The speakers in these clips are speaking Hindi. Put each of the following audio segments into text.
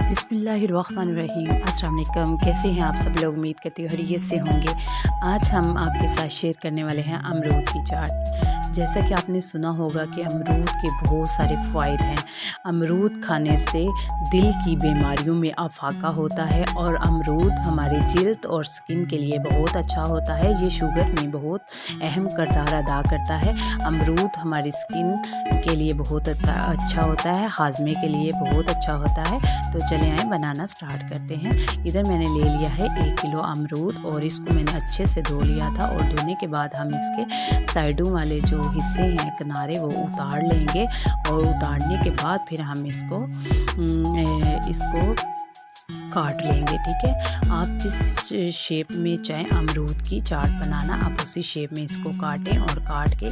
बिस्मिल्लाहिर्रहमानिर्रहीम। अस्सलाम वालेकुम। कैसे हैं आप सब लोग? उम्मीद करती हूँ खैरियत से होंगे। आज हम आपके साथ शेयर करने वाले हैं अमरूद की चाट। जैसा कि आपने सुना होगा कि अमरूद के बहुत सारे फ़ायदे हैं। अमरूद खाने से दिल की बीमारियों में अफाका होता है और अमरूद हमारे जिल्द और स्किन के लिए बहुत अच्छा होता है। ये शुगर में बहुत अहम किरदार अदा करता है। अमरूद हमारी स्किन के लिए बहुत अच्छा होता है, हाजमे के लिए बहुत अच्छा होता है। तो चले आए बनाना स्टार्ट करते हैं। इधर मैंने ले लिया है 1 किलो अमरूद और इसको मैंने अच्छे से धो लिया था। और धोने के बाद हम इसके साइडों वाले जो हिस्से हैं, किनारे, वो उतार लेंगे। और उतारने के बाद फिर हम इसको काट लेंगे। ठीक है, आप जिस शेप में चाहें अमरूद की चाट बनाना, आप उसी शेप में इसको काटें और काट के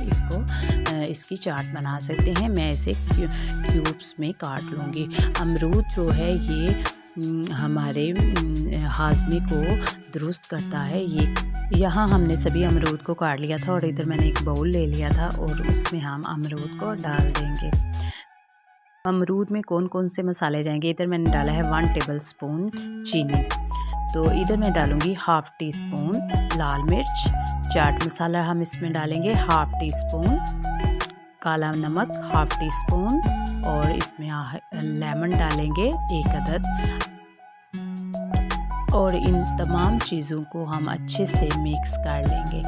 इसकी चाट बना सकते हैं। मैं इसे क्यूब्स में काट लूँगी। अमरूद जो है ये हमारे हाजमे को दुरुस्त करता है। ये यहाँ हमने सभी अमरूद को काट लिया था और इधर मैंने एक बाउल ले लिया था और उसमें हम अमरूद को डाल देंगे। अमरूद में कौन कौन से मसाले जाएंगे? इधर मैंने डाला है 1 टेबल स्पून चीनी। तो इधर मैं डालूँगी 1/2 टीस्पून लाल मिर्च। चाट मसाला हम इसमें डालेंगे 1/2 टीस्पून। काला नमक 1/2 टीस्पून। और इसमें लेमन डालेंगे 1 अदद। और इन तमाम चीज़ों को हम अच्छे से मिक्स कर लेंगे।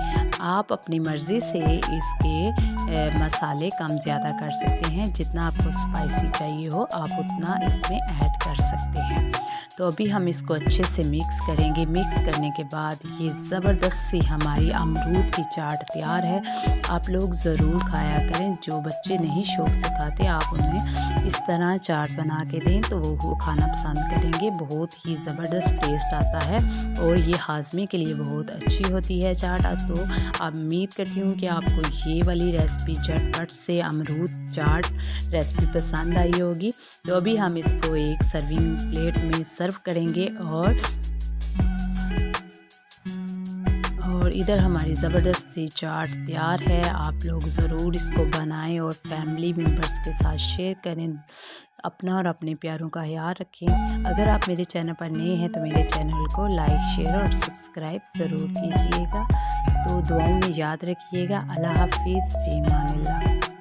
आप अपनी मर्ज़ी से इसके मसाले कम ज़्यादा कर सकते हैं। जितना आपको स्पाइसी चाहिए हो आप उतना इसमें ऐड कर सकते हैं। तो अभी हम इसको अच्छे से मिक्स करेंगे। मिक्स करने के बाद ये ज़बरदस्त सी हमारी अमरूद की चाट तैयार है। आप लोग ज़रूर खाया करें। जो बच्चे नहीं शौक़ से खाते, आप उन्हें इस तरह चाट बना के दें तो वो खाना पसंद करेंगे। बहुत ही ज़बरदस्त टेस्ट आता है और ये हाजमे के लिए बहुत अच्छी होती है चाट। तो आप उम्मीद करती हूँ कि आपको ये वाली रेसिपी झटपट से अमरूद चाट रेसिपी पसंद आई होगी। तो अभी हम इसको एक सर्विंग प्लेट में सर्व करेंगे। और इधर हमारी ज़बरदस्ती चाट तैयार है। आप लोग ज़रूर इसको बनाएं और फैमिली मेम्बर्स के साथ शेयर करें। अपना और अपने प्यारों का ख्याल रखें। अगर आप मेरे चैनल पर नए हैं तो मेरे चैनल को लाइक, शेयर और सब्सक्राइब ज़रूर कीजिएगा। तो दुआओं में याद रखिएगा। अल्लाह हाफिज़, फ़ी अमानिल्लाह।